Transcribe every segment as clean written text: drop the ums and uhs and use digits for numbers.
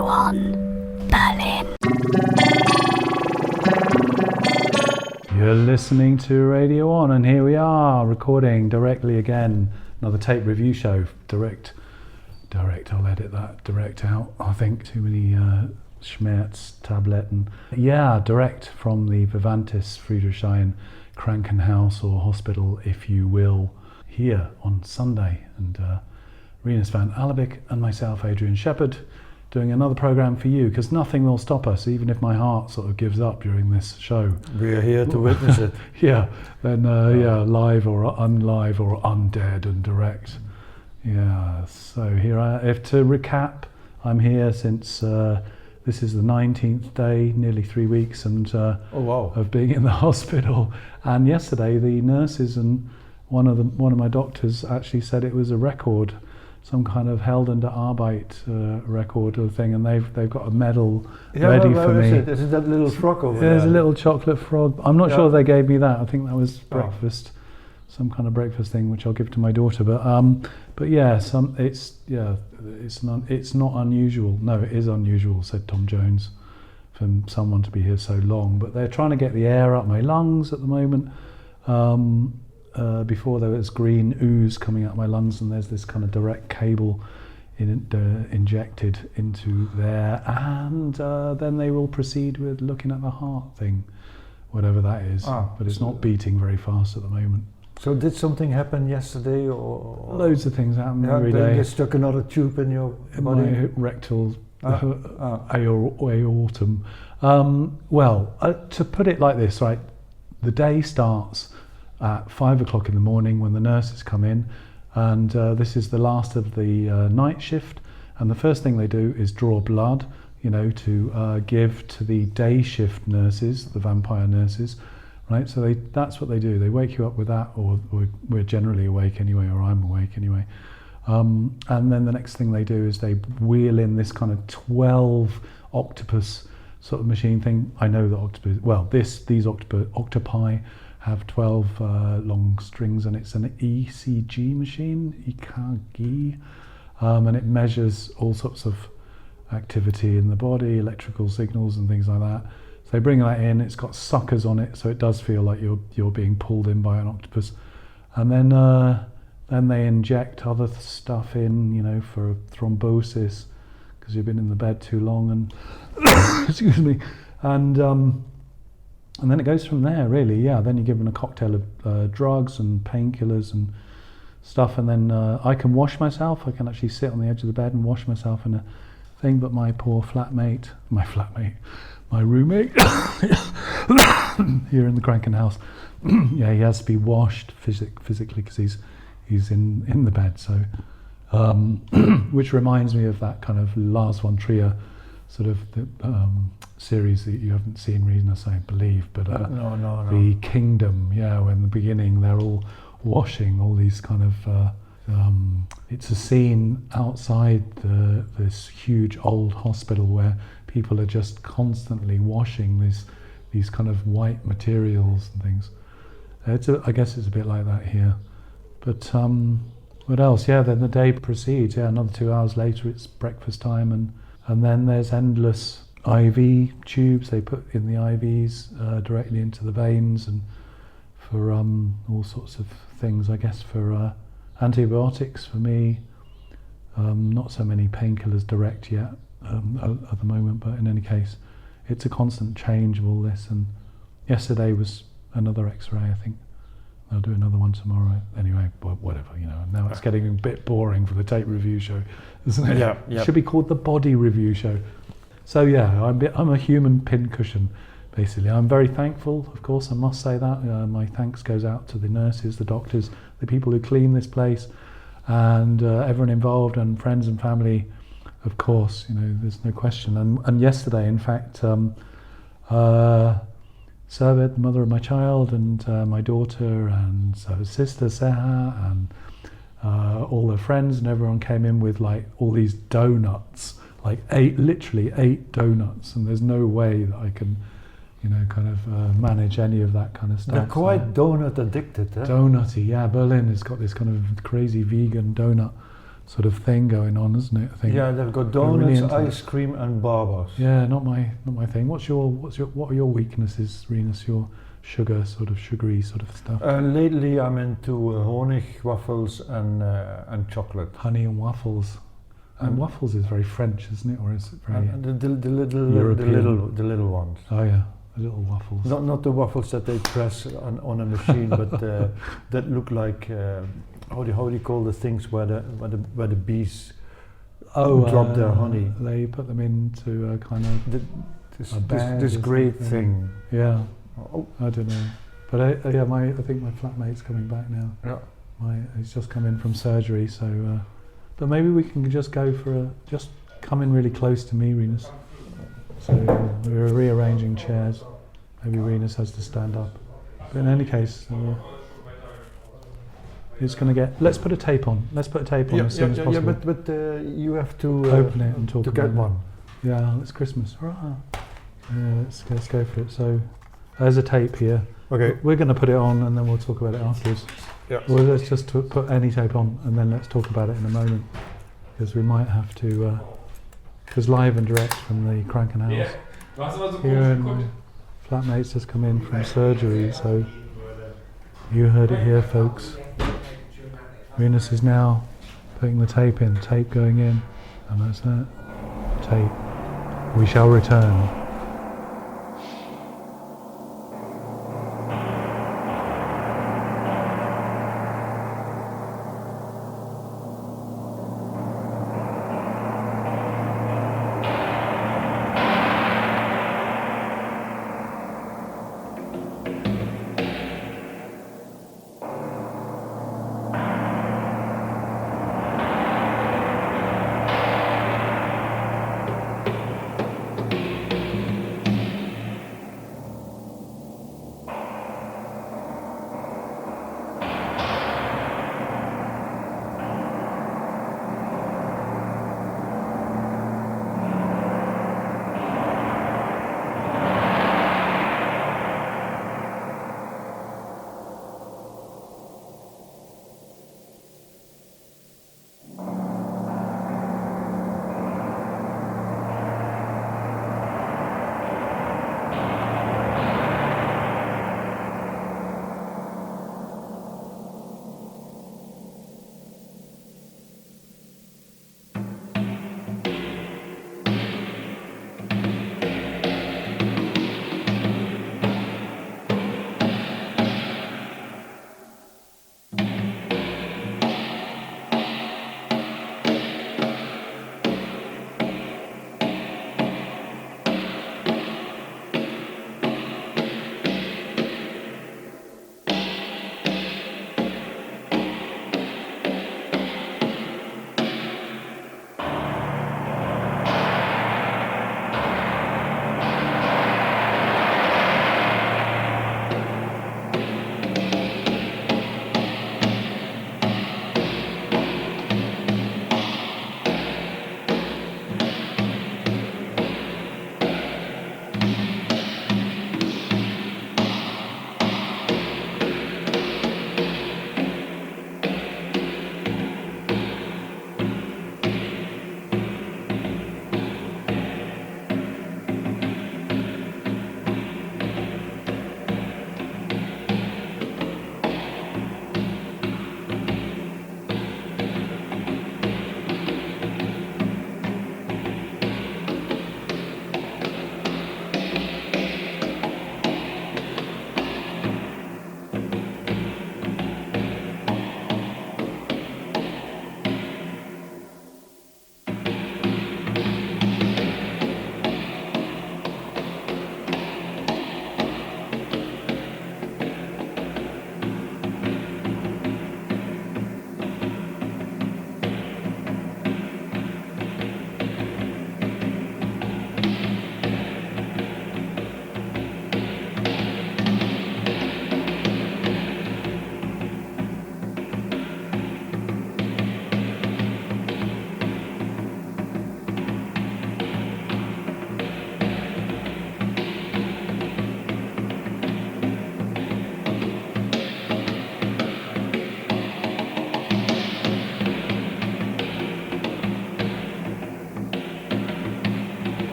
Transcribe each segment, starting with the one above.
Radio 1, Berlin. You're listening to Radio 1, and here we are, recording directly again. Another tape review show. Direct, I'll edit that direct out. I think too many Schmerz tablet. And yeah, direct from the Vivantes Friedrichshain Krankenhaus, or hospital, if you will, here on Sunday. And Rinus Van Alebeek and myself, Adrian Shephard, doing another program for you, because nothing will stop us, even if my heart sort of gives up during this show. We're here to witness it. Yeah, then live or unlive or undead and direct. Yeah, so here if to recap, I'm here since this is the 19th day, nearly 3 weeks, and of being in the hospital. And yesterday, the nurses and one of my doctors actually said it was a record, some kind of Heldende Arbeit record or thing, and they've got a medal ready for me. Is it that little frog over there? There's a little chocolate frog. I'm not sure they gave me that. I think that was breakfast, some kind of breakfast thing, which I'll give to my daughter. But yeah, it's not unusual. No, it is unusual, said Tom Jones, for someone to be here so long. But they're trying to get the air up my lungs at the moment. Before there was green ooze coming out of my lungs, and there's this kind of direct cable injected into there, and then they will proceed with looking at the heart thing, whatever that is. But it's not beating very fast at the moment. So did something happen yesterday, or loads of things happen every day? You stuck another tube in your body? My rectal aortum. To put it like this, right? The day starts at 5 o'clock in the morning when the nurses come in, and this is the last of the night shift, and the first thing they do is draw blood, to give to the day shift nurses, the vampire nurses, right? So that's what they do. They wake you up with that, or we're generally awake anyway, or I'm awake anyway. And then the next thing they do is they wheel in this kind of 12 octopus sort of machine thing. I know that these octopi have 12 long strings, and it's an ECG machine, EKG, and it measures all sorts of activity in the body, electrical signals and things like that. So they bring that in, it's got suckers on it, so it does feel like you're being pulled in by an octopus. And then they inject other stuff in, for thrombosis, because you've been in the bed too long, and excuse me, and then it goes from there, really. Yeah, then you're given a cocktail of drugs and painkillers and stuff, and then I can wash myself. I can actually sit on the edge of the bed and wash myself in a thing, but my poor my roommate here in the Krankenhaus, yeah, he has to be washed physically because he's in the bed. So, which reminds me of that kind of Lars von Trier sort of series that you haven't seen, Rinus, I believe, but no. The Kingdom, when in the beginning they're all washing all these kind of it's a scene outside this huge old hospital where people are just constantly washing these kind of white materials and things. I guess it's a bit like that here. But what else? Yeah, then the day proceeds. Yeah, another 2 hours later it's breakfast time, and then there's endless IV tubes they put in the IVs directly into the veins, and for all sorts of things, I guess, for antibiotics for me. Not so many painkillers direct yet at the moment, but in any case, it's a constant change of all this. And yesterday was another X-ray, I think. I'll do another one tomorrow. Anyway, whatever, Now it's getting a bit boring for the tape review show, isn't it? Yeah. It should be called the body review show. So yeah, I'm a human pincushion, basically. I'm very thankful, of course, I must say that. My thanks goes out to the nurses, the doctors, the people who clean this place, and everyone involved, and friends and family, of course, there's no question. And yesterday, in fact, Servet, the mother of my child, and my daughter, and her sister Seha, and all their friends, and everyone came in with like all these donuts, like literally 8 donuts, and there's no way that I can, manage any of that kind of stuff. They're quite donut addicted, eh? Donutty, yeah. Berlin has got this kind of crazy vegan donut sort of thing going on, isn't it? I think. Yeah, they've got They're really donuts, into it. ice cream, and barbers. Yeah, not my thing. What are your weaknesses, Rinus? Your sugary sort of stuff. Lately, I'm into honig, waffles, and chocolate. Honey and waffles. And waffles is very French, isn't it? Or is it very And the little European? the little ones. Oh yeah, the little waffles. Not the waffles that they press on a machine, but that look like how do you call the things where the bees drop their honey? They put them into a kind of This great thing. Yeah, Oh, I don't know. But I think my flatmate's coming back now. yeah. He's just come in from surgery, so. But maybe we can just go for just come in really close to me, Rinus. So we're rearranging chairs. Maybe Rinus has to stand up. But in any case, it's going to get. Let's put a tape on. Let's put a tape on as soon as possible. Yeah, but you have to Open it and talk to about get it. one. Yeah, it's Christmas. Hurrah. Yeah, let's go for it. So there's a tape here. Okay. We're going to put it on and then we'll talk about it afterwards. Yeah. Well, let's just put any tape on and then let's talk about it in a moment, because we might have to, because live and direct from the Krankenhaus here, and my flatmate's just come in from surgery, so you heard it here, folks. Rinus is now putting the tape in, tape going in, and that's that. Tape. We shall return.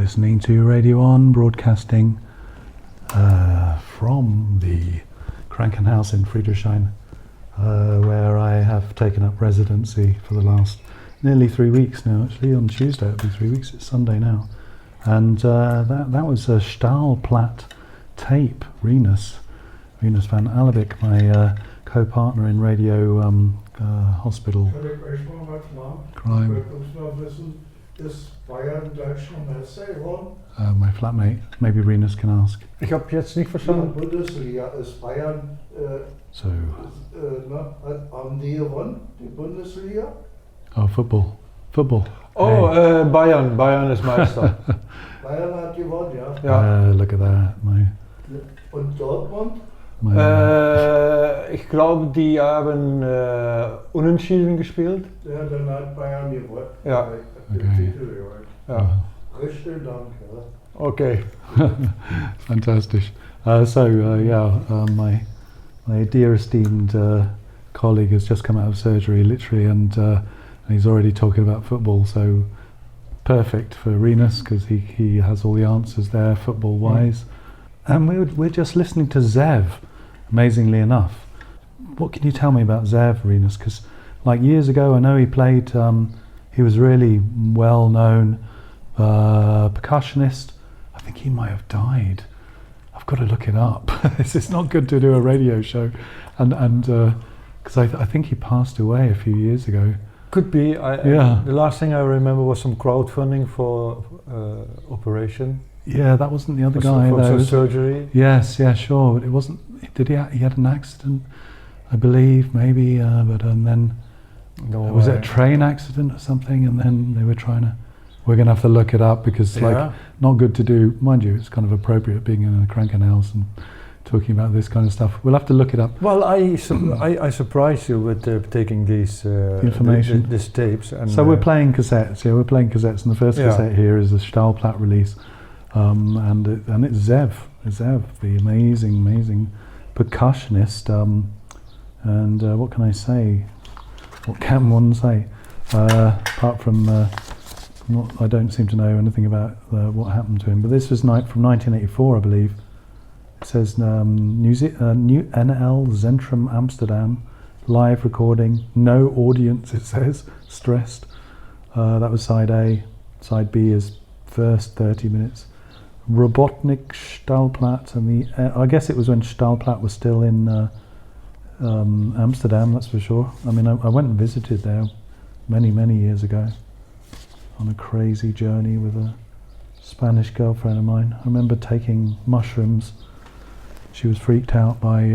listening to Radio On, broadcasting from the Krankenhaus in Friedrichshain, where I have taken up residency for the last nearly 3 weeks now. Actually, on Tuesday it'll be 3 weeks. It's Sunday now, and that was a Stahlplatte tape. Rinus Van Alebeek, my co-partner in radio hospital Kann ich euch mal was machen? crime. Ich muss mal wissen, ist Bayern Deutschland Meister geworden? My flatmate, maybe Rinus can ask. Ich habe jetzt nicht Ja, verstanden. Bundesliga ist Bayern, So, haben die gewonnen, die Bundesliga? oh, football. Oh, Hey. Bayern ist Meister. Bayern hat gewonnen, ja. Ja. Look at that. Und Dortmund? Ich glaube, die haben unentschieden gespielt. Ja, dann hat Bayern gewonnen. Ja. Den Okay. Titel gewonnen. Ja. Richtig, danke. Okay. Fantastic. My dear esteemed colleague has just come out of surgery, literally, and he's already talking about football. So perfect for Rinus because he has all the answers there, football-wise. And we're just listening to Zev, amazingly enough. What can you tell me about Zev, Rinus? Because like years ago, I know he played. He was really well-known percussionist. I think he might have died. I've got to look it up. It's not good to do a radio show, and because I think he passed away a few years ago. Could be. Yeah. The last thing I remember was some crowdfunding for operation. Yeah, that wasn't the other For guy. some though. surgery. Yes, yeah, sure. But it wasn't. Did he? He had an accident, I believe, maybe. But then No was it way. a train accident or something? And then they were trying to. We're going to have to look it up because, like, not good to do. Mind you, it's kind of appropriate being in a Krankenhaus and talking about this kind of stuff. We'll have to look it up. Well, I surprised you with taking these Information. these tapes. And, So we're playing cassettes. Yeah, we're playing cassettes, and the first Yeah. cassette here is a Stahlplatte release, and it's Zev, the amazing percussionist. And what can I say? What can one say? Apart from, I don't seem to know anything about what happened to him. But this was from 1984, I believe. It says New NL Zentrum Amsterdam, live recording, no audience. It says stressed. That was side A. Side B is first 30 minutes. Robotnik Stahlplatte, and I guess it was when Stahlplatte was still in Amsterdam. That's for sure. I mean, I went and visited there many years ago on a crazy journey with a Spanish girlfriend of mine. I remember taking mushrooms. She was freaked out by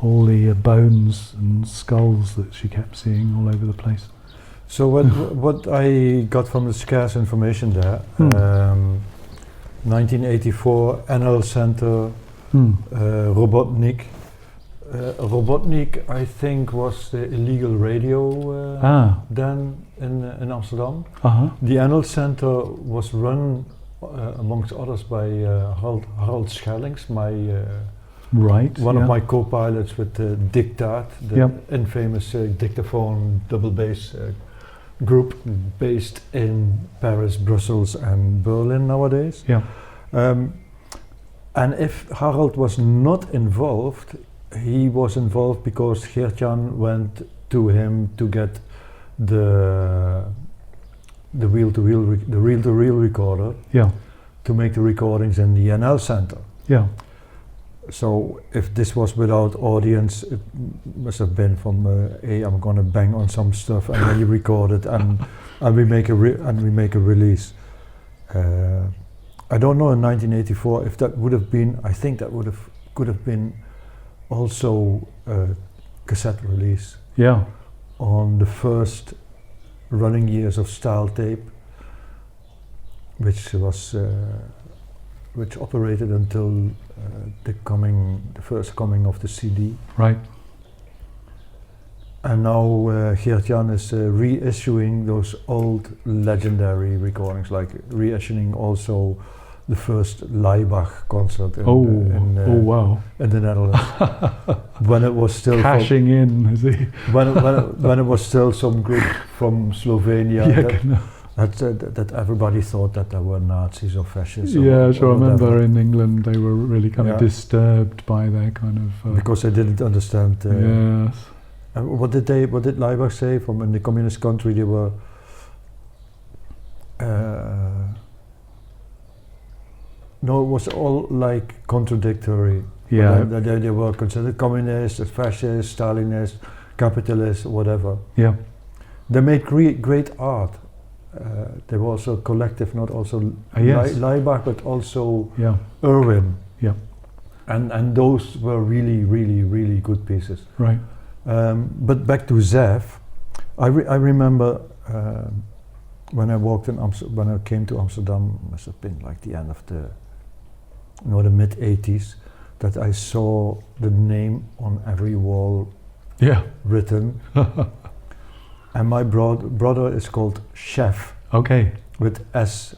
all the bones and skulls that she kept seeing all over the place. So what I got from the scarce information there, 1984 NL Center, Robotnik. Robotnik, I think, was the illegal radio then in Amsterdam. The NL Center was run, amongst others, by Harold Schellings, one of my co-pilots with Dictat, the infamous dictaphone double bass group based in Paris, Brussels, and Berlin nowadays. Yeah. And if Harold was not involved, he was involved because Geert-Jan went to him to get the reel-to-reel recorder to make the recordings in the NL Center. Yeah. So if this was without audience, it must have been from hey, I'm gonna bang on some stuff, and then you record it, and we make a release. I don't know in 1984 if that would have been. I think that could have been also a cassette release. Yeah. On the first running years of Style Tape, which operated until the first coming of the CD. Right. And now Geert-Jan is reissuing those old legendary recordings, like reissuing also the first Leibach concert in the Netherlands. When it was still cashing in, is he? when it was still some group from Slovenia that everybody thought that they were Nazis or fascists. Yeah, or sure. I whatever. remember in England they were really kind of Yeah. disturbed by their kind of Because they didn't understand. yes. What did Leibach say? From in the communist country, they were. No, it was all like contradictory. Yeah. They were considered communists, fascists, Stalinists, capitalists, whatever. Yeah. They made great art. They were also collective, not also Yes. Leibach, but also Yeah. Irwin. Yeah. And those were really, really, really good pieces. Right. But back to Zev, I remember when I walked in when I came to Amsterdam, must have been like the end of the mid 80s, that I saw the name on every wall Yeah. written. And my brother is called Chef Okay. with S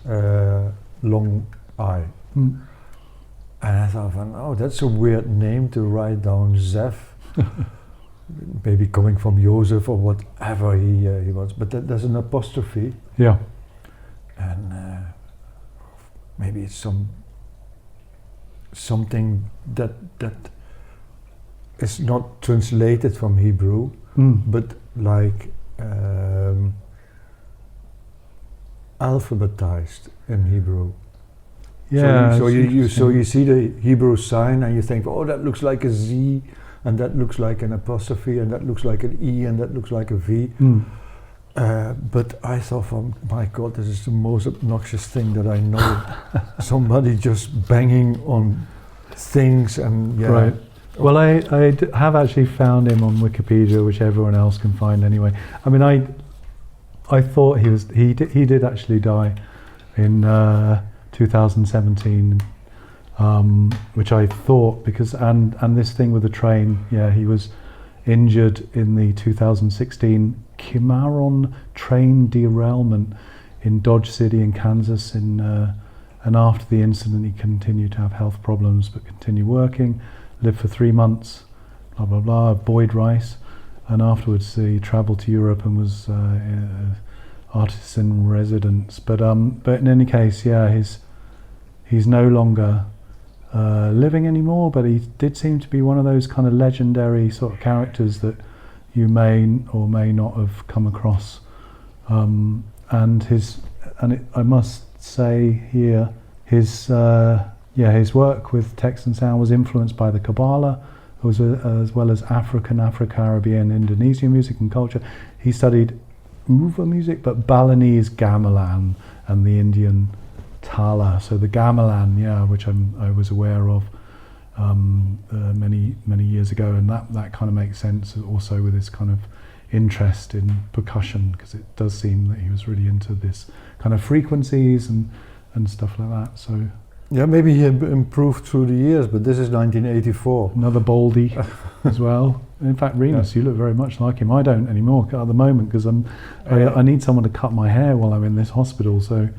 long I. Mm. And I thought, oh, that's a weird name to write down, Zev. Maybe coming from Joseph or whatever he was. But there's an apostrophe, Yeah. and maybe it's something that is not translated from Hebrew, but like alphabetized in Hebrew. Yeah. So it's you interesting. see the Hebrew sign and you think, oh, that looks like a Z, and that looks like an apostrophe, and that looks like an E, and that looks like a V. Mm. But I thought, my God, this is the most obnoxious thing that I know. Somebody just banging on things and yeah. Right. Well, I have actually found him on Wikipedia, which everyone else can find anyway. I mean, I thought he did actually die in 2017, which I thought because and this thing with the train, yeah, he was injured in the 2016 Cimarron train derailment in Dodge City in Kansas. And after the incident, he continued to have health problems, but continued working. Lived for 3 months, blah blah blah. Boyd Rice, and afterwards he travelled to Europe and was artist in residence. But in any case, yeah, he's no longer living anymore. But he did seem to be one of those kind of legendary sort of characters that you may or may not have come across. I must say here, his work with text and sound was influenced by the Kabbalah, as well as African, Afro-Caribbean, Indonesian music and culture. He studied Uva music, but Balinese gamelan and the Indian thala. So the gamelan, yeah, which I was aware of many years ago, and that kind of makes sense also with his kind of interest in percussion, because it does seem that he was really into this kind of frequencies and stuff like that. So yeah, maybe he improved through the years, but this is 1984. another Baldy as well. In fact, Rinus, you look very much like him. I don't anymore at the moment because I need someone to cut my hair while I'm in this hospital. So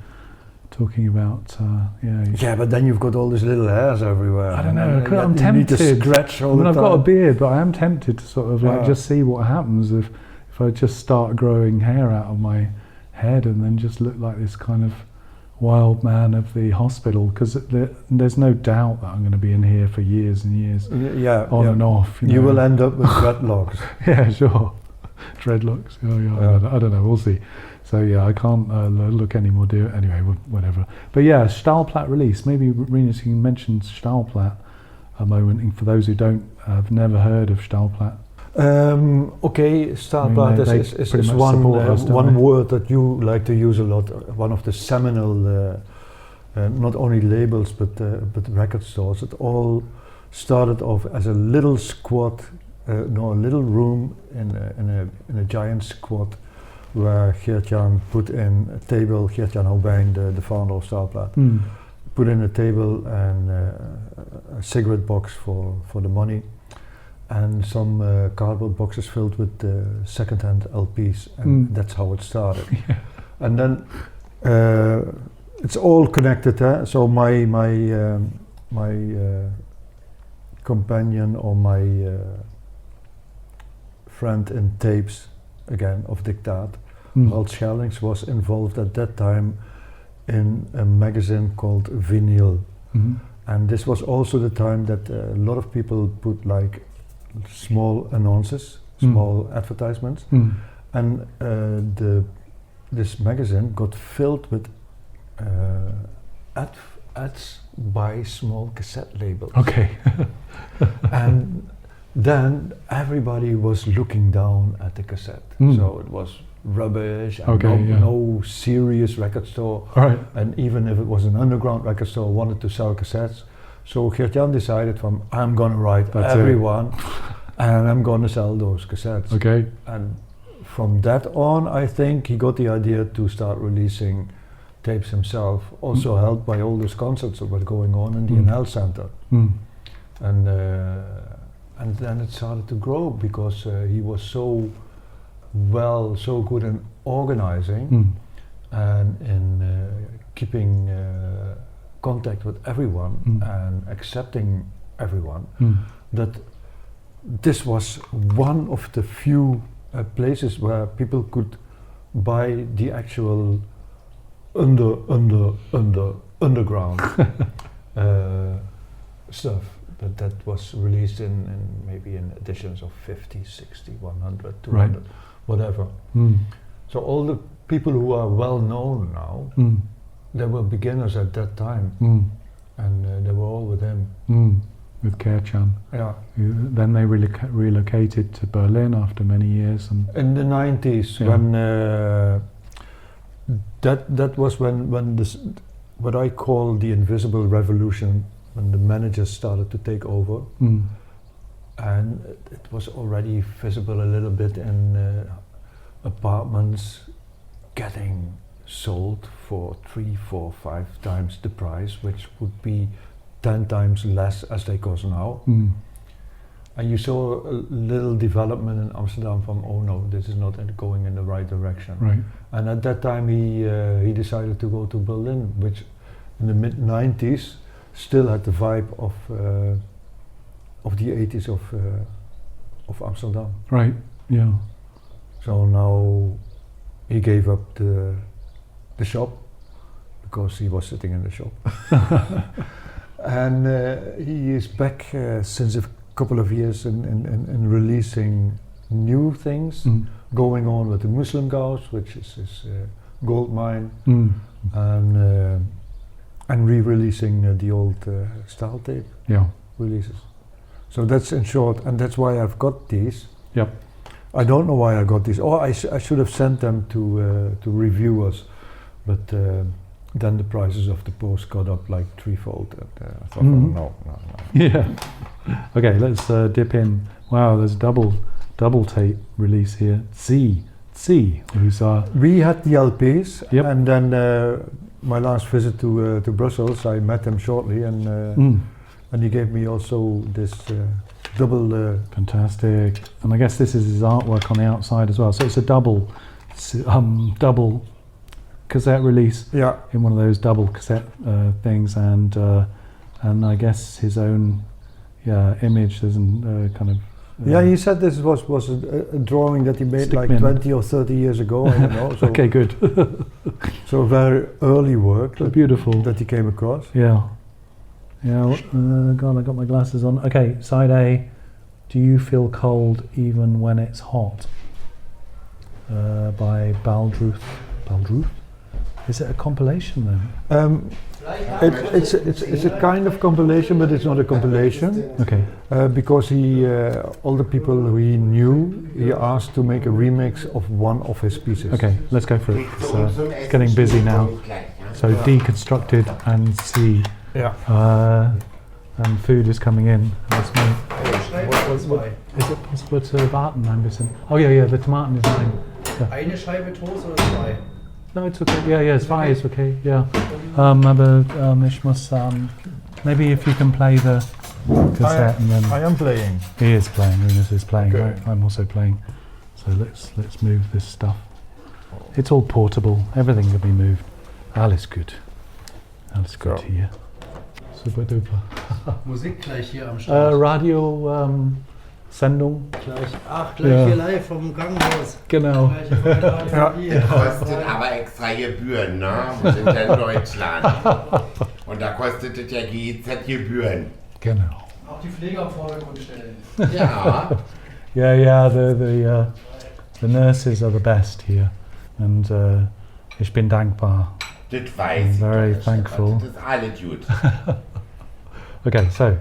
talking about Yeah, but then you've got all these little hairs everywhere. I don't know. And I'm you tempted. need to scratch all the I've time. got a beard, but I am tempted to sort of like Yeah. just see what happens if I just start growing hair out of my head and then just look like this kind of wild man of the hospital, because there's no doubt that I'm going to be in here for years and years, on and off. You will end up with dreadlocks. Yeah, sure. Dreadlocks. I don't know. We'll see. So yeah, I can't look any more dear. Anyway, whatever. But yeah, Stahlplatte release. Maybe Rinus, you can mention Stahlplatte a moment. And for those who have never heard of Stahlplatte. Okay, Stahlplatte is one word that you like to use a lot. One of the seminal, not only labels but record stores. It all started off as a little squat, a little room in a giant squat, where Geert-Jan put in a table. Geert-Jan Hobijn, the founder of Stahlplatte, put in a table and a cigarette box for the money, and some cardboard boxes filled with second-hand LPs, and that's how it started. Yeah. And then it's all connected. So my companion or my friend in tapes, again of Dictaat, Walt Schellings was involved at that time in a magazine called Vinyl. And this was also the time that a lot of people put like small annonces, small advertisements. And this magazine got filled with ads by small cassette labels. Okay. And then everybody was looking down at the cassette. So it was rubbish and no serious record store. Right. And even if it was an underground record store wanted to sell cassettes. So Geert-Jan decided I'm gonna write everyone and I'm gonna sell those cassettes. Okay. And from that on, I think he got the idea to start releasing tapes himself, also helped by all those concerts that were going on in the NL Center. And then it started to grow because he was so good in organizing and in keeping contact with everyone and accepting everyone, that this was one of the few places where people could buy the actual underground stuff that was released in maybe in editions of 50, 60, 100, 200, whatever. So all the people who are well known now, they were beginners at that time, and they were all with him. With Geert-Jan. Yeah. Then they relocated to Berlin after many years. And in the 90s, when that was when this, what I call the invisible revolution, when the managers started to take over, and it was already visible a little bit in apartments getting sold for 3, 4, 5 times the price, which would be 10 times less as they cost now. And you saw a little development in Amsterdam from, oh no, this is not going in the right direction. Right. And at that time he decided to go to Berlin, which in the mid-90s still had the vibe of the 80s of Amsterdam. Right, yeah. So now he gave up the shop because he was sitting in the shop. And he is back since a couple of years in releasing new things, going on with the Muslim Gauss, which is his gold mine, and re-releasing the old style tape releases. So that's in short, and that's why I've got these. Yep. I don't know why I got these. Oh, I should have sent them to reviewers, but then the prices of the post got up like threefold. And I thought, no. Yeah. Okay, let's dip in. Wow, there's double tape release here. Tzii, who's we had the LPs, Yep. and then my last visit to Brussels, I met him shortly, and he gave me also this double. Fantastic. And I guess this is his artwork on the outside as well. So it's a double cassette release. Yeah. In one of those double cassette things, and I guess his own image. There's kind of. Yeah, he said this was a drawing that he made like 20 or 30 years ago. I don't know. So okay, good. So very early work. Beautiful. That he came across. Yeah. Yeah. God, I got my glasses on. Okay, side A. Do you feel cold even when it's hot? By Baldruth. Baldruth? Is it a compilation then? It's a kind of compilation, but it's not a compilation. Okay. Because he, all the people who he knew, he asked to make a remix of one of his pieces. Okay, let's go for it. It's getting busy now. So deconstructed and Tzii. Yeah. And food is coming in. Let's what, is it possible to warten ein bisschen? Oh yeah, the Tomaten is mine. Yeah. Eine Scheibe Toast oder 2? No, it's okay. Yeah, zwei is okay. Yeah. Aber ich muss maybe if you can play the cassette and then. I am playing. He is playing. Rinus is playing. Okay. Right? I'm also playing. So let's move this stuff. It's all portable. Everything can be moved. Alles gut. Alles gut hier. Super duper. Musik gleich hier am Start. Radio Sendung. Gleich hier live vom Krankenhaus. Genau. Gleich von der Radiologie. Kostet aber extra Gebühren, ne? Wir sind ja in Deutschland. Und da kostet es ja GEZ Gebühren. Genau. Auch die Pfleger im Vordergrund stellen. Ja. Yeah, the nurses are the best here, and ich bin dankbar. Das weiß ich. Very doch, thankful. Das ist alles gut. Okay, so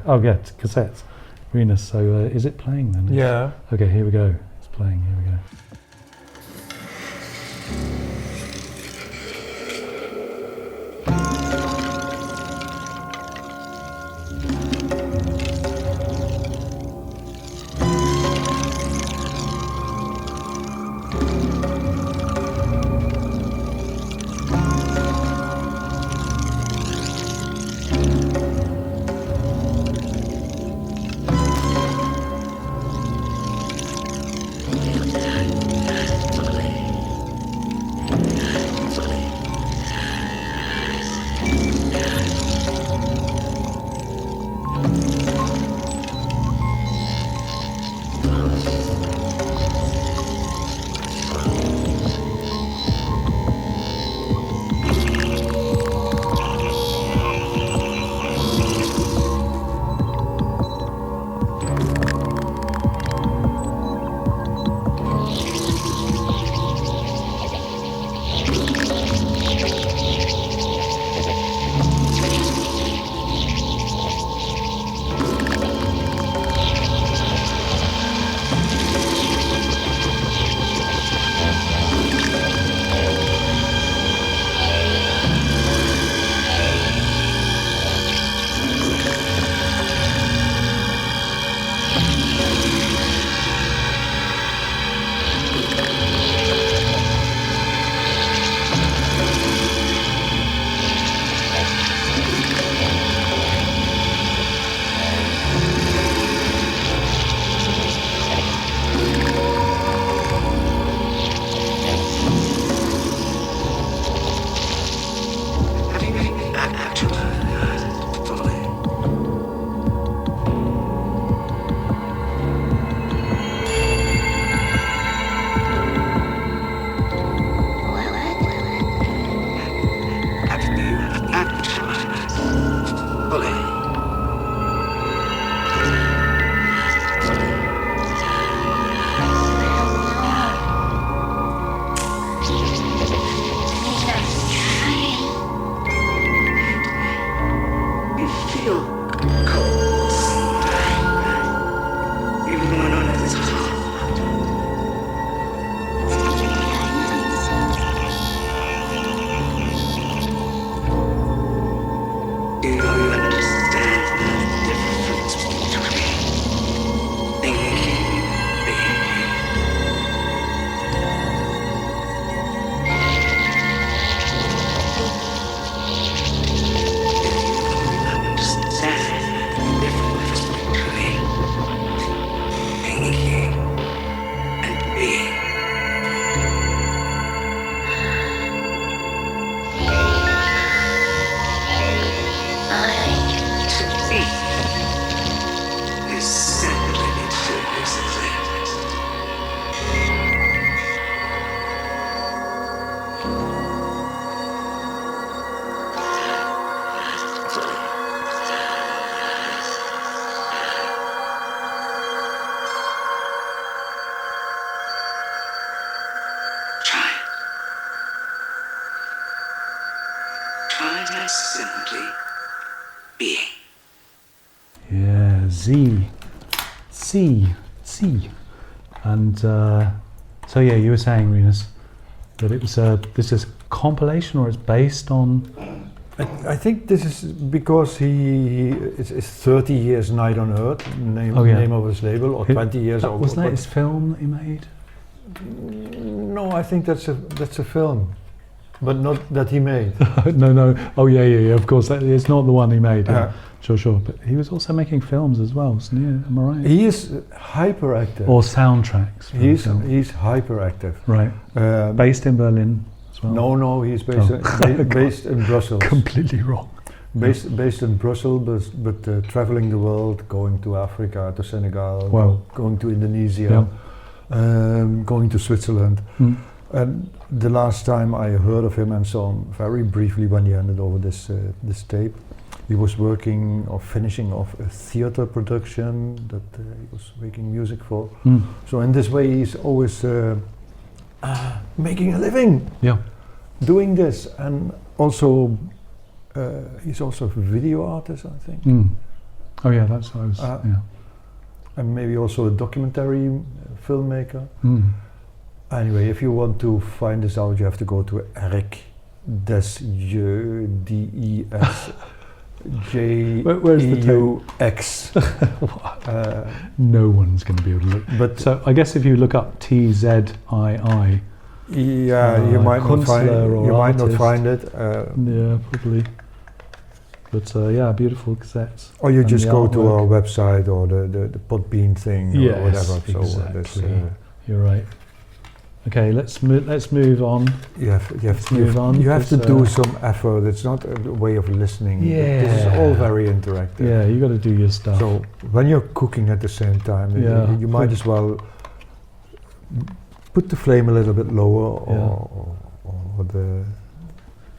cassettes. Rinus, so is it playing then? Yeah. Okay, here we go. It's playing. Here we go. simply being. Yeah, Tzii. And so yeah, you were saying, Rinus, that it was this is compilation, or it's based on. I think this is because it's 30 years Night on Earth, name of his label, or 20 years. Wasn't that his film that he made? No, I think that's a film, but not that he made. No. Oh yeah. Of course, it's not the one he made. Yeah. Sure. But he was also making films as well, wasn't he? Am I right? He is hyperactive. Or soundtracks. He's hyperactive. Right. Based in Berlin as well. No, he's based in Brussels. Completely wrong. based in Brussels, but traveling the world, going to Africa, to Senegal, Wow. going to Indonesia, going to Switzerland. And the last time I heard of him and saw him very briefly when he handed over this tape, he was working or finishing off a theater production that he was making music for. So in this way he's always making a living doing this, and also he's also a video artist, I think. Oh yeah, that's what I was, and maybe also a documentary filmmaker. Anyway, if you want to find this out, you have to go to Eric Desjeux, Where's the DESJEUX. No one's going to be able to look. But So I guess if you look up TZII, you might not find it. You might not artist. find it. yeah, probably. But yeah, beautiful cassettes. Or you And just the go to artwork. our website or the Podbean thing or Yes, whatever. So exactly. You're right. Okay, let's move on. you have move on, you have to because, do some effort. It's not a way of listening. Yeah. This is all very interactive. Yeah, you got to do your stuff. So when you're cooking at the same time, you might as well put the flame a little bit lower, or the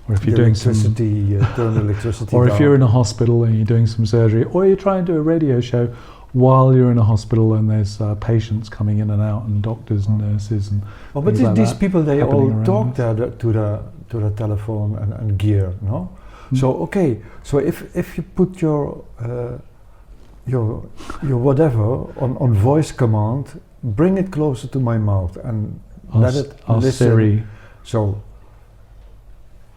or if you're doing some, electricity, turn the electricity or down. if you're in a hospital and you're doing some surgery, or you're trying to do a radio show while you're in a hospital and there's patients coming in and out, and doctors and nurses and Oh, but things like these that people, they happening all around talk us. there to the telephone and gear, no? So okay, so if you put your whatever on voice command, bring it closer to my mouth and let it listen. Siri. So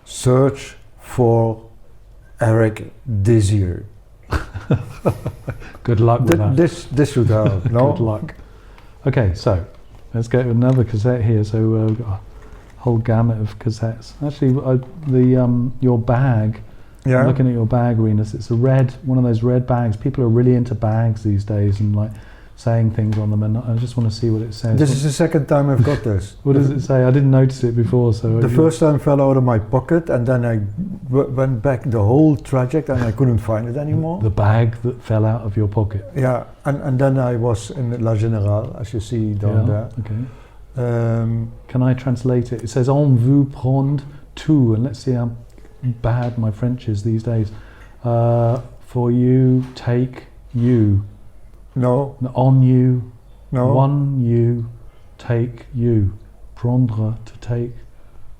search for Eric Desjeux. Good luck with that. This should help. No. Good luck. Okay, so let's get another cassette here. So we've got a whole gamut of cassettes. Actually, your bag. Yeah. I'm looking at your bag, Rinus. It's one of those red bags. People are really into bags these days and like saying things on them, and I just want to see what it says. This is the second time I've got this. What does it say? I didn't notice it before. So The first time fell out of my pocket, and then I went back the whole traject, and I couldn't find it anymore. the bag that fell out of your pocket. Yeah, and then I was in La Générale, as you see down there. Okay. Can I translate it? It says "On vous prendre tout," and let's see how bad my French is these days. For you, take you. No, On you, no. one you, take you. Prendre, to take.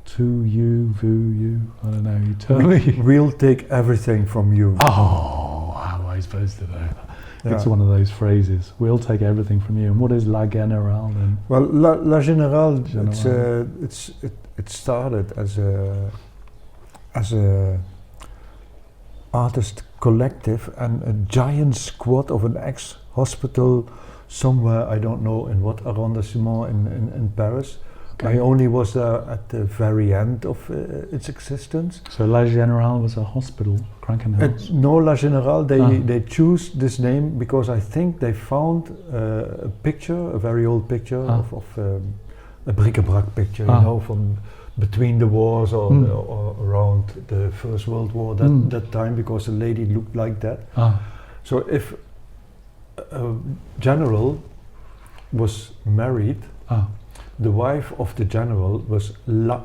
To you, vous, you. I don't know. You tell me. We'll take everything from you. Oh, how am I supposed to know that? Yeah. It's one of those phrases. We'll take everything from you. And what is La Générale then? Well, La Générale, Générale. it started as a artist collective and a giant squad of an ex-hospital somewhere, I don't know in what arrondissement in Paris. Okay. I only was there at the very end of its existence. So La Générale was a hospital, Krankenhaus. No, La Générale, they choose this name because I think they found a picture, a very old picture of a bric-a-brac picture, you know, from between the wars or around the First World War that time, because the lady looked like that. So if a general was married, the wife of the general was La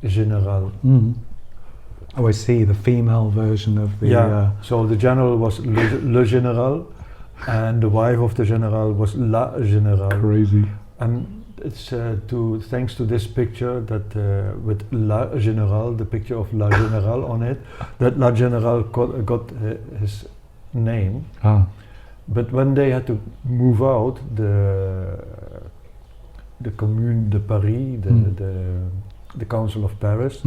Générale. Oh, I see, the female version of the... so the general was Le Général, and the wife of the general was La Générale. Crazy. And it's thanks to this picture that with La Générale, the picture of La Générale on it, that La Générale got his name. But when they had to move out, the Commune de Paris, the Council of Paris,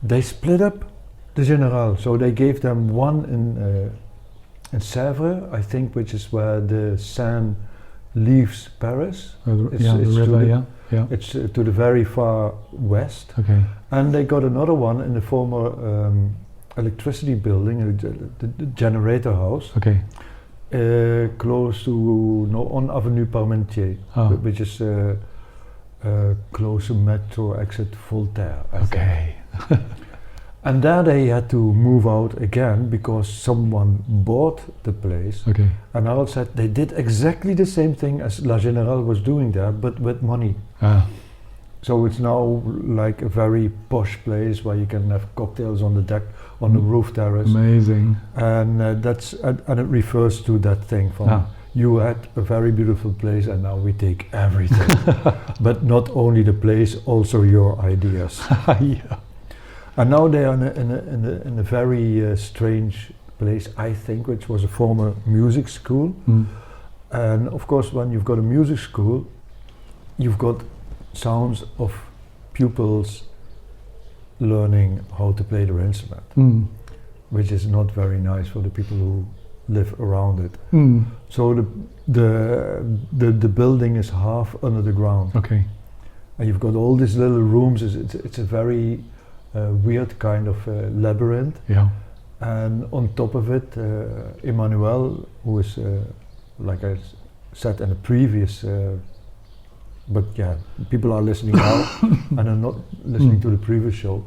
they split up the Générale. So they gave them one in Sèvres, I think, which is where the Seine leaves Paris. The river, It's to the very far west. Okay. And they got another one in the former electricity building, the generator house. Okay. Close to on Avenue Parmentier, which is close to metro exit Voltaire. I think. And there they had to move out again because someone bought the place. Okay. And Harold said they did exactly the same thing as La Générale was doing there, but with money. Ah. So it's now like a very posh place where you can have cocktails on the deck, on the roof terrace. Amazing. And and it refers to that thing from you had a very beautiful place and now we take everything. But not only the place, also your ideas. Yeah. And now they are in a very strange place, I think, which was a former music school. And of course, when you've got a music school, you've got sounds of pupils learning how to play their instrument, which is not very nice for the people who live around it. So the building is half under the ground. Okay. And you've got all these little rooms. It's a very weird kind of labyrinth. Yeah. And on top of it, Emmanuel, who is, like I said in the previous, but yeah, people are listening now and are not listening to the previous show.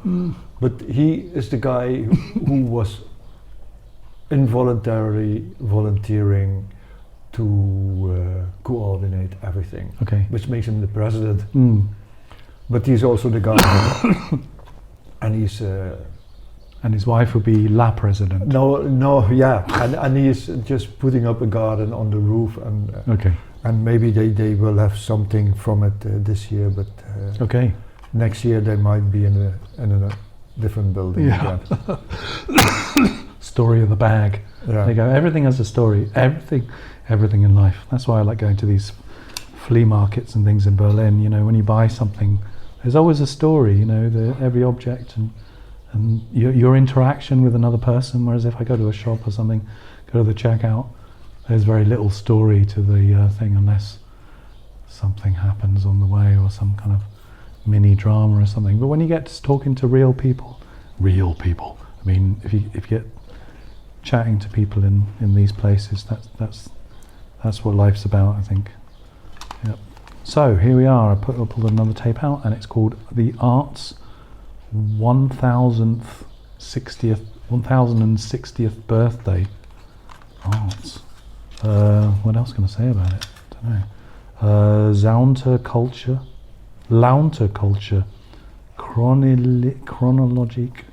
But he is the guy who was involuntarily volunteering to coordinate everything, which makes him the president. But he's also the guy, and he's. And his wife would be La President. No, yeah, and he's just putting up a garden on the roof, and and maybe they will have something from it this year, but next year they might be in a different building again. Story of the bag. Yeah. There you go. Everything has a story. Everything in life. That's why I like going to these flea markets and things in Berlin. You know, when you buy something, there's always a story. You know, every object and your interaction with another person. Whereas if I go to a shop or something, go to the checkout, there's very little story to the thing unless something happens on the way or some kind of mini drama or something. But when you get to talking to real people, I mean, if you get chatting to people in these places, that's what life's about, I think. Yep. So here we are. I pulled another tape out, and it's called The Arts 1060th birthday. Arts. What else can I say about it? I don't know. Launter culture, chronologic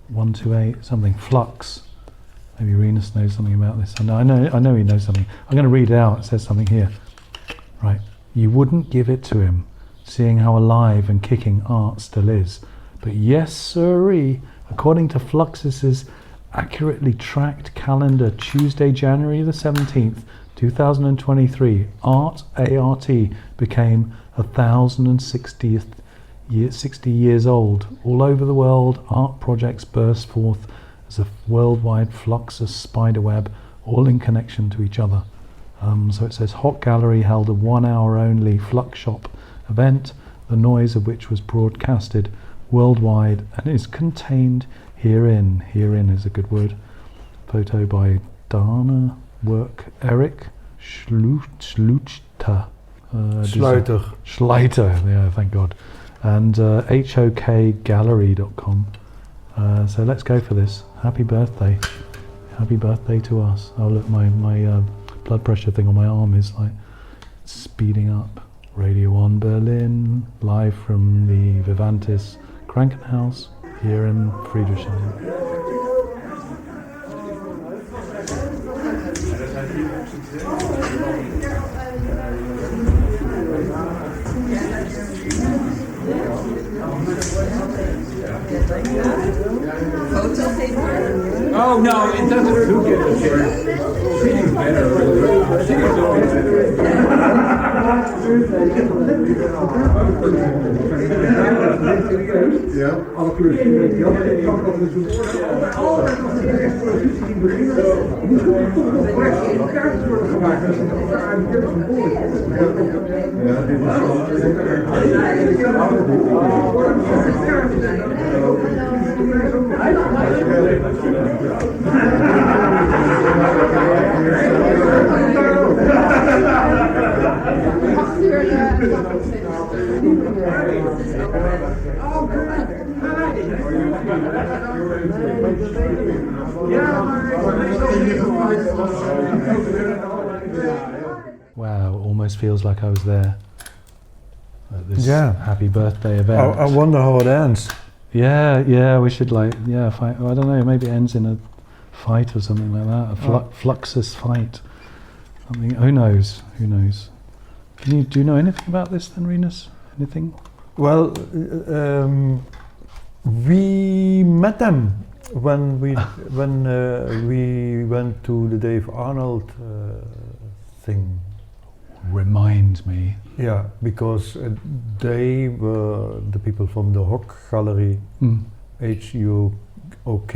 128 something, flux. Maybe Rinus knows something about this. I know he knows something. I'm going to read it out. It says something here. Right. You wouldn't give it to him, seeing how alive and kicking art still is. But yes, sirree, according to Fluxus's accurately tracked calendar, Tuesday, January the 17th, 2023, ART became 60 years old. All over the world, art projects burst forth as a worldwide Fluxus spiderweb, all in connection to each other. So it says, Hot Gallery held a 1 hour only Flux Shop event, the noise of which was broadcasted worldwide and is contained herein. Herein is a good word. Photo by Dana, work Eric Schluchter. Schleiter, yeah, thank God. And hokgallery.com. So let's go for this. Happy birthday. Happy birthday to us. Oh look, my blood pressure thing on my arm is like speeding up. Radio 1 Berlin, live from the Vivantis Krankenhaus here in Friedrichshain. Oh no, it doesn't look at the chair. Feeling better. Wow, almost feels like I was there at this Yeah. happy birthday event. I wonder how it ends. Yeah, we should fight. I don't know, maybe it ends in a fight or something like that, a fluxus fight. Something. Who knows? Do you know anything about this then, Rinus? Anything? Well, we met them when we went to the Dave Arnold thing. Remind me. Yeah, because they were the people from the Hague Gallery, HUOK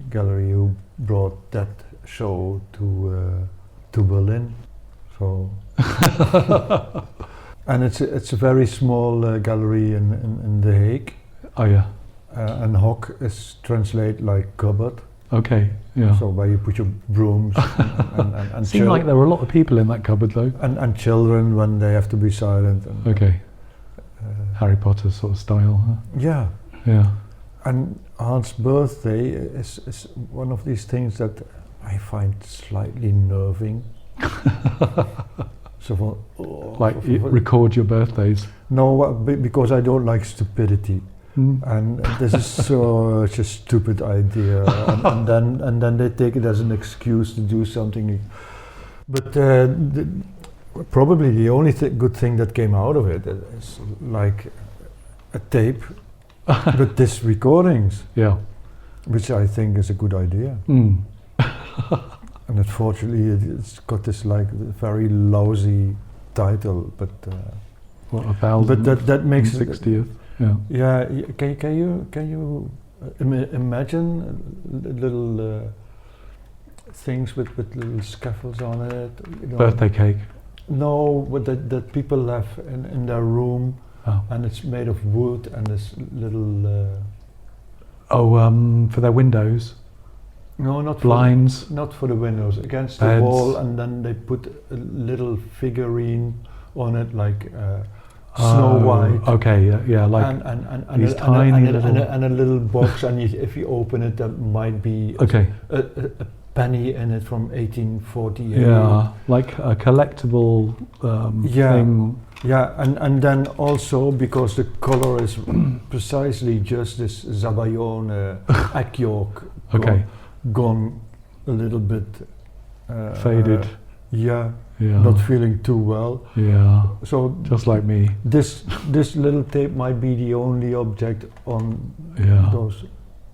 Gallery, who brought that show to Berlin. So, and it's a very small gallery in The Hague. Oh yeah. And Hague is translate like cupboard. Okay. Yeah. So where you put your brooms and Seemed like there were a lot of people in that cupboard though. and children when they have to be silent. Okay. Harry Potter sort of style, huh? Yeah. Yeah. And Arndt's birthday is one of these things that I find slightly nerving. So record your birthdays. No, because I don't like stupidity. And this is such a stupid idea, and then they take it as an excuse to do something. But probably the only good thing that came out of it is like a tape with these recordings. Yeah. Which I think is a good idea. And unfortunately, it's got this like very lousy title, but what, 1000? But that makes 60th. Yeah. Yeah. Can you imagine little things with little scaffolds on it? You know? Birthday cake. No, but that people have in their room, Oh. and it's made of wood, and this little. For their windows. No, not blinds. Not for the windows. Against Beds. the wall, and then they put a little figurine on it, like Snow White. Okay, yeah, like and these a, tiny and a, little. and a, and a little box, and if you open it, there might be a penny in it from 1848. Yeah, like a collectible thing. Yeah, and then also because the color is precisely just this Zabayone egg yolk. Okay. Gone a little bit faded. Yeah. Yeah. Not feeling too well. Yeah. So just like me. This little tape might be the only object on those.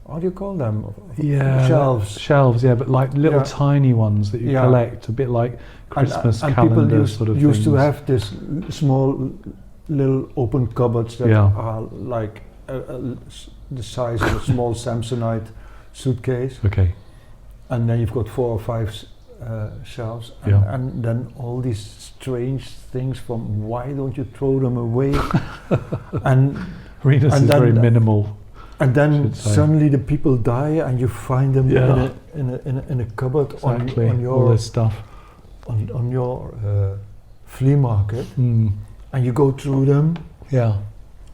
How do you call them? Yeah. Shelves. Shelves. Yeah, but like little tiny ones that you collect, a bit like Christmas and calendar people sort of used things. to have this small little open cupboards that are like the size of a small Samsonite suitcase. Okay. And then you've got 4 or 5 shelves, and then all these strange things from why don't you throw them away? and Rinus is very minimal. And then suddenly the people die, and you find them in a cupboard on your all this stuff on your flea market, and you go through them. Yeah.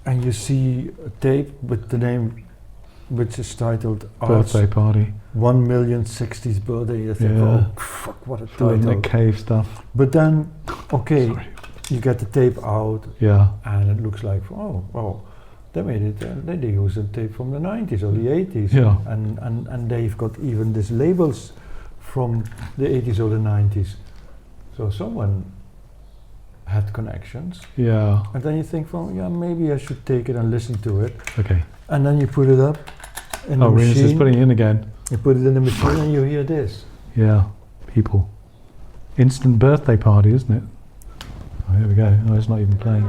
And you see a tape with the name, which is titled Birthday Party. 1,060th birthday. You think, oh fuck, what a title. Doing the cave stuff. But then, you get the tape out. Yeah. And it looks like, they made it. They used a tape from the 90s or the 80s. Yeah. And they've got even these labels from the 80s or the 90s. So someone had connections. Yeah. And then you think, maybe I should take it and listen to it. Okay. And then you put it up in the machine. Rinus is putting it in again. You put it in the machine and you hear this. Yeah, people. Instant birthday party, isn't it? Oh, here we go. Oh, it's not even playing.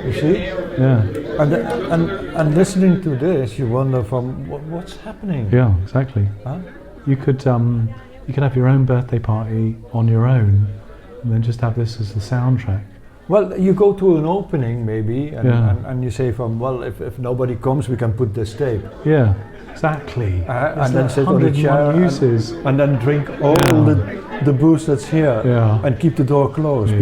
You see? Yeah. And listening to this, you wonder what's happening. Yeah, exactly. Huh? You could have your own birthday party on your own, and then just have this as the soundtrack. Well, you go to an opening maybe, and you say if nobody comes, we can put this tape. Yeah, exactly. And then sit on the chair and then drink all the booze that's here, and keep the door closed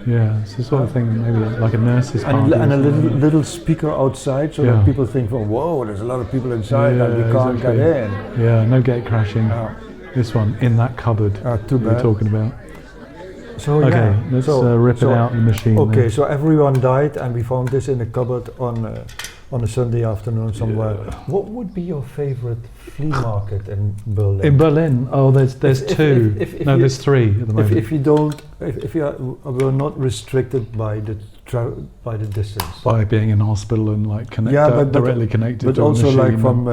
Yeah, it's the sort of thing maybe like a nurse's party. And a or something. little speaker outside, so Yeah. that people think, "Oh, whoa, there's a lot of people inside, and we can't exactly. get in." Yeah, no gate crashing. This one in that cupboard Too we were bad. talking about. So Okay, yeah, let's so- rip so- it out in the machine. Okay, then. so everyone died, and we found this in a cupboard on a Sunday afternoon somewhere. What would be your favorite flea market in Berlin? In Berlin, there's If- two. if No, you- there's three at the moment. If you don't, if you were not restricted by by the distance. By being in hospital and like directly connected but to a also machine. like from,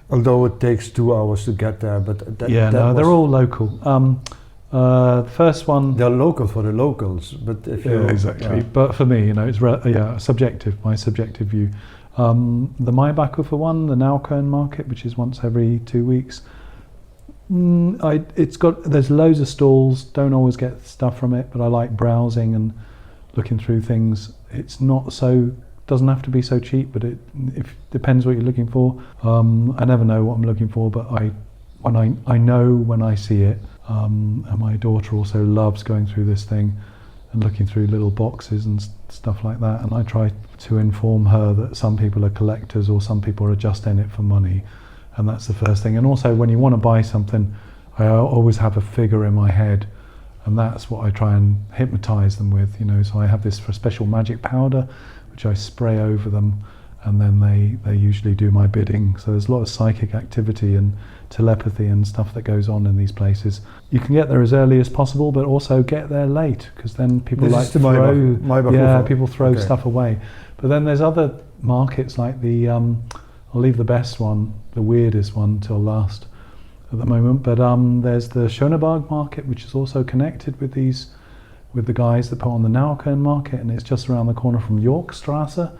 although it takes 2 hours to get there, but they're all local. The first one. They're local for the locals, but if you exactly. yeah. But for me, it's subjective. My subjective view. The Maybacher one, the Naukölln market, which is once every 2 weeks. There's loads of stalls. Don't always get stuff from it, but I like browsing and looking through things. It's not so. Doesn't have to be so cheap, but it depends what you're looking for. I never know what I'm looking for, but I know when I see it. And my daughter also loves going through this thing and looking through little boxes and stuff like that. And I try to inform her that some people are collectors or some people are just in it for money. And that's the first thing. And also when you want to buy something, I always have a figure in my head. And that's what I try and hypnotize them with, So I have this special magic powder, which I spray over them. And then they usually do my bidding. So there's a lot of psychic activity and telepathy and stuff that goes on in these places. You can get there as early as possible, but also get there late, because then people people throw stuff away. But then there's other markets like I'll leave the best one, the weirdest one, till last at the moment. But there's the Schöneberg market, which is also connected with the guys that put on the Naukölln market, and it's just around the corner from Yorkstrasse.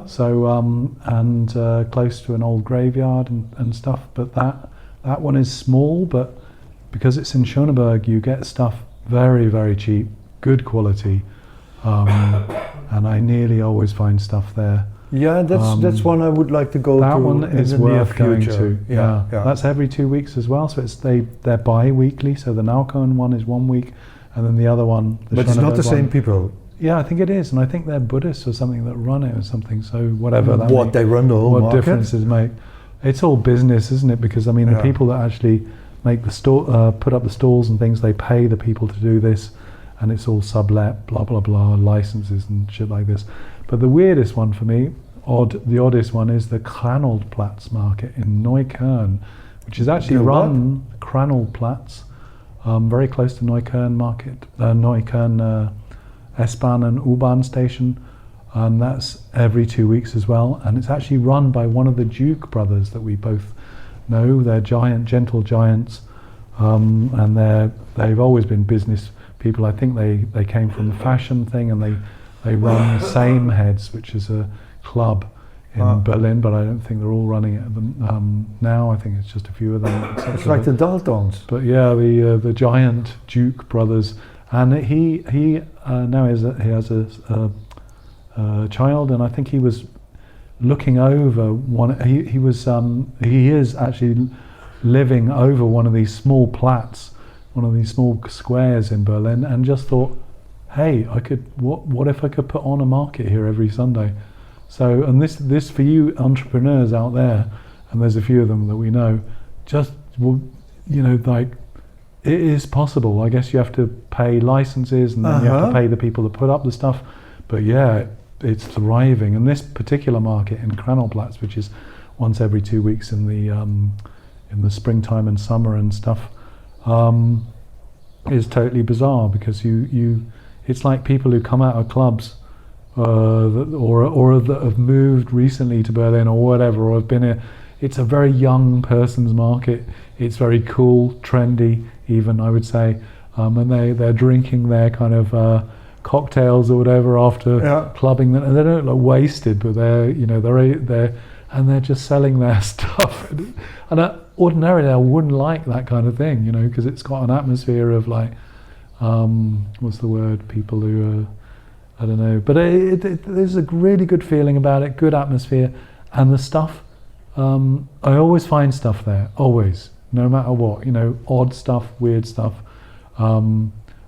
So close to an old graveyard and stuff. But that one is small, but because it's in Schöneberg, you get stuff very, very cheap, good quality, and I nearly always find stuff there. Yeah, that's one I would like to go to. That one is in the near worth going future. to. Yeah, that's every 2 weeks as well. So they're bi-weekly. So the Naukölln one is 1 week, and then the other one. But it's not the same one, people. Yeah, I think it is, and I think they're Buddhists or something that run it or something. So whatever that. They run the whole what market? differences make? It's all business, isn't it? Because the people that actually make the store, put up the stalls and things, they pay the people to do this, and it's all sublet, blah blah blah, licenses and shit like this. But the weirdest one for me, the oddest one, is the Krankenhaus market in Neukölln, which is actually run Krankenhaus, very close to Neukölln market, Neukölln S-Bahn and U-Bahn station. And that's every 2 weeks as well, and it's actually run by one of the Duke brothers that we both know. They're gentle giants, and they've always been business people. I think they came from the fashion thing, and they run Same Heads, which is a club in Berlin, but I don't think they're all running it now. I think it's just a few of them. It's like the Daltons. But yeah, the giant Duke brothers, and he now he has a child, and I think he was looking over one. He is actually living over one of these small plats, one of these small squares in Berlin, and just thought, hey, what if I could put on a market here every Sunday? So, and this for you entrepreneurs out there, and there's a few of them that we know, like, it is possible. I guess you have to pay licenses, and then you have to pay the people that put up the stuff. But yeah, it's thriving. And this particular market in Krankenhaus, which is once every 2 weeks in the springtime and summer and stuff, is totally bizarre, because it's like people who come out of clubs or that have moved recently to Berlin or whatever, or have been here. It's a very young person's market. It's very cool, trendy, even, I would say, and they're drinking their kind of cocktails or whatever after clubbing, and they don't look wasted, but they're just selling their stuff. And ordinarily I wouldn't like that kind of thing, because it's got an atmosphere of like, what's the word? People who I don't know, but there's a really good feeling about it, good atmosphere, and the stuff. I always find stuff there, always, no matter what, odd stuff, weird stuff.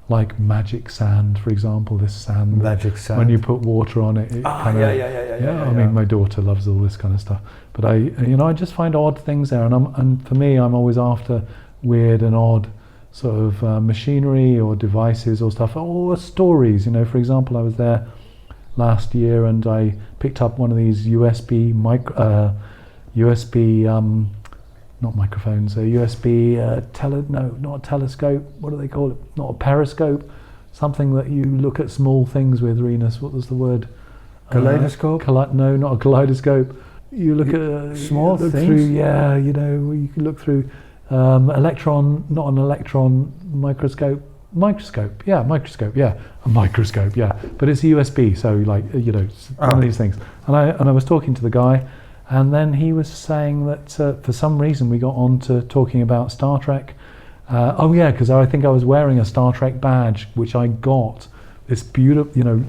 like magic sand, for example. This sand, Magic sand. when you put water on it, it kind of, yeah. I mean, my daughter loves all this kind of stuff. But I just find odd things there, and for me, I'm always after weird and odd sort of machinery or devices or stuff, or stories. For example, I was there last year and I picked up one of these USB not microphones, a USB not a telescope. What do they call it? Not a periscope. Something that you look at small things with. Rinus, what was the word? Kaleidoscope? No, not a kaleidoscope. You look at small things. Through, you can look through electron, not an electron microscope. A microscope, yeah. But it's a USB, so one of these things. And I was talking to the guy, and then he was saying that for some reason we got on to talking about Star Trek. Because I think I was wearing a Star Trek badge, which I got. This beautiful,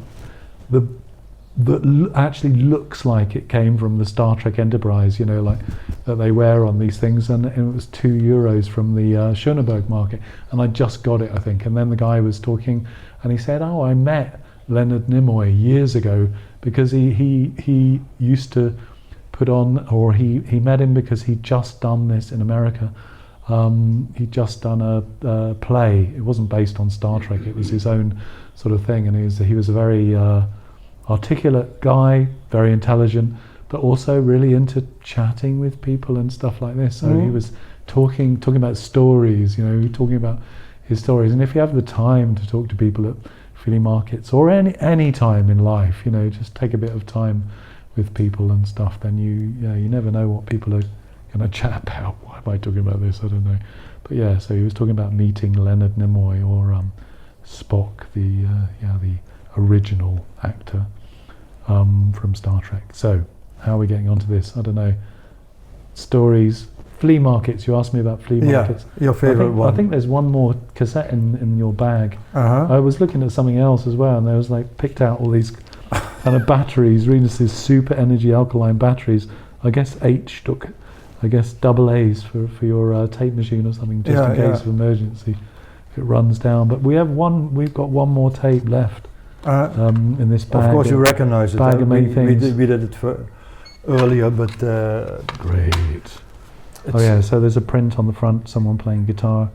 that actually looks like it came from the Star Trek Enterprise, like that they wear on these things, and it was €2 from the Schöneberg market, and I just got it, I think. And then the guy was talking, and he said, "Oh, I met Leonard Nimoy years ago because he used to put on, or he met him because he'd just done this in America. He'd just done a play. It wasn't based on Star Trek. It was his own sort of thing, and he was a very articulate guy, very intelligent, but also really into chatting with people and stuff like this. So he was talking about stories, talking about his stories. And if you have the time to talk to people at flea markets or any time in life, just take a bit of time with people and stuff, then you never know what people are going to chat about. Why am I talking about this? I don't know. But yeah, so he was talking about meeting Leonard Nimoy, or Spock, the original actor from Star Trek. So how are we getting onto this? I don't know. Stories, flea markets. You asked me about flea markets. Yeah, your favorite one. I think there's one more cassette in your bag. I was looking at something else as well, and there was picked out all these kind of batteries, Rinus's super energy alkaline batteries. I guess double A's for your tape machine or something, just in case of emergency if it runs down. But we've got one more tape left in this bag. Of course, you recognize it. Bag of many things. We did it earlier, but great. So there's a print on the front. Someone playing guitar.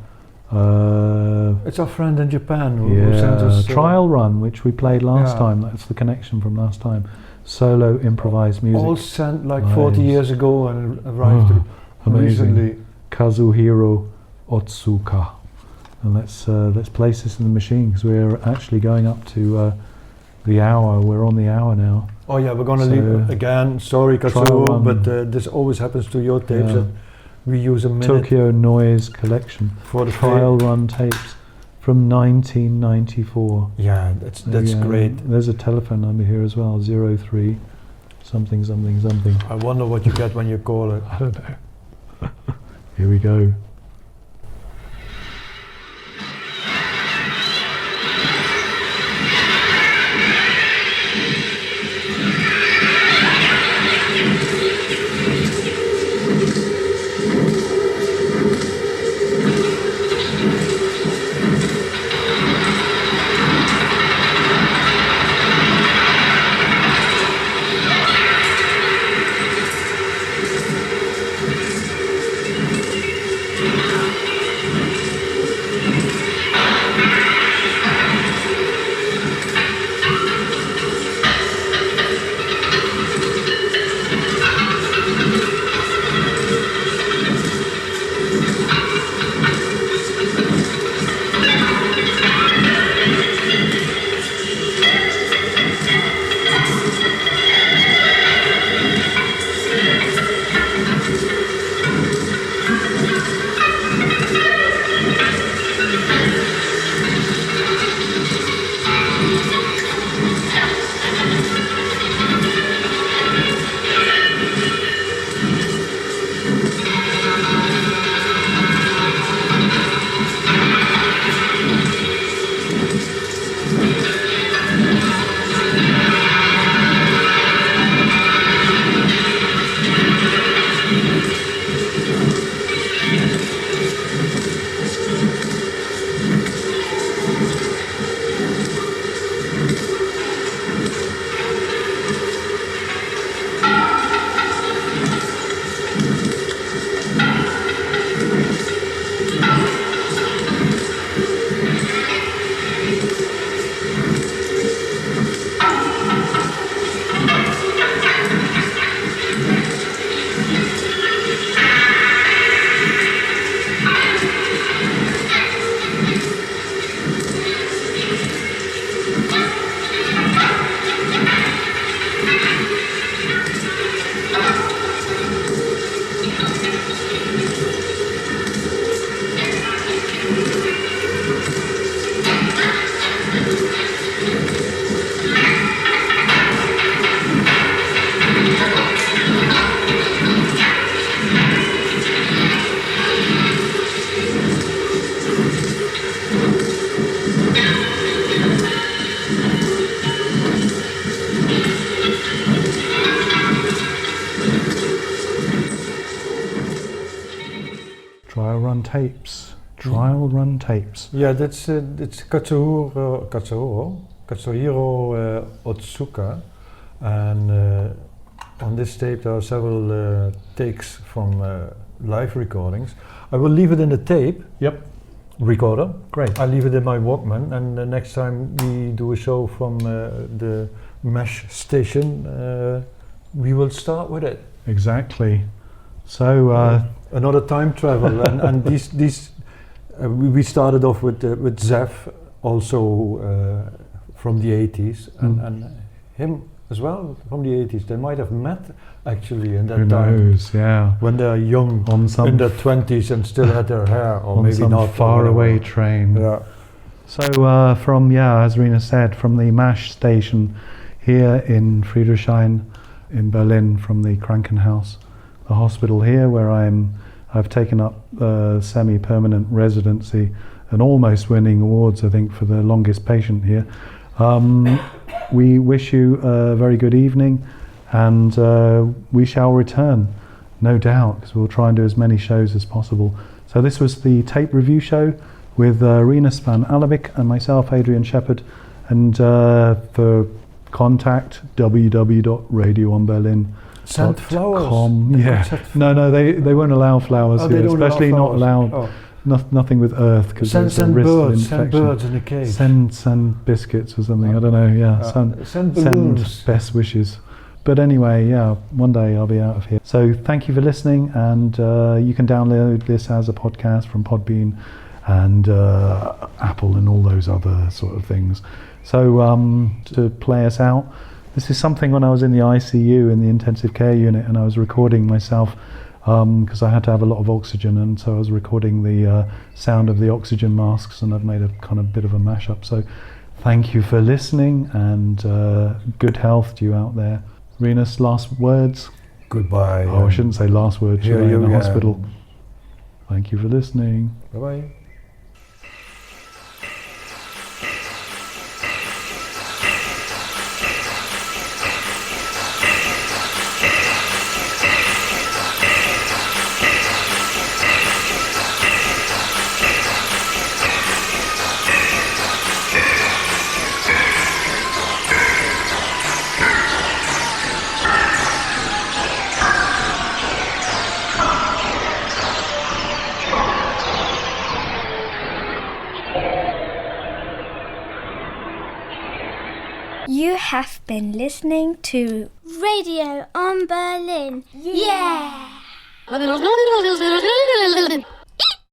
It's our friend in Japan who sent us trial run, which we played last time. That's the connection from last time. Solo improvised music. All sent 40 years ago and arrived recently. Kazuhiro Otsuka. And let's place this in the machine, because we're actually going up to the hour. We're on the hour now. Oh yeah, we're going to leave again. Sorry, Kazuo, but this always happens to your tapes. That we use a minute. Tokyo Noise Collection for the trial run tapes from 1994. Yeah, that's great. There's a telephone number here as well, 03 something something something. I wonder what you get when you call it. I don't know. Here we go. tapes. Trial run tapes. Yeah, it's Katsuhiro Otsuka, and on this tape there are several takes from live recordings. I will leave it in the tape. Yep. Recorder. Great. I leave it in my Walkman, and the next time we do a show from the mesh station, we will start with it. Exactly. So another time travel, and these we started off with Zeph, also from the 80s, and him as well from the 80s. They might have met actually in that who time. knows? Yeah. When they're young, On some in their 20s, and still had their hair, or on maybe some not. faraway train. Yeah. So from as Rinus said, from the MASH station here in Friedrichshain in Berlin, from the Krankenhaus, the hospital here where I've taken up semi-permanent residency and almost winning awards, I think, for the longest patient here. We wish you a very good evening, and we shall return, no doubt, because we'll try and do as many shows as possible. So this was the tape review show with Rinus Van Alebeek and myself, Adrian Shephard, and for contact, www.radioonberlin.com. Send flowers. Yeah. No, they won't allow flowers here, especially not allowed. Oh. Nothing with earth, because there's a Send risk of birds. infection. Send birds in a cage. Send biscuits or something. I don't know. Yeah. Send balloons. Send best wishes. But anyway, yeah. One day I'll be out of here. So thank you for listening, and you can download this as a podcast from Podbean and Apple and all those other sort of things. So to play us out, this is something when I was in the ICU in the intensive care unit, and I was recording myself because I had to have a lot of oxygen, and so I was recording the sound of the oxygen masks, and I've made a kind of bit of a mashup. So thank you for listening, and good health to you out there. Rinus, last words? Goodbye. Oh, I shouldn't say last words, should I, in the hospital? Thank you for listening. Bye-bye. You have been listening to Radio on Berlin. Yeah!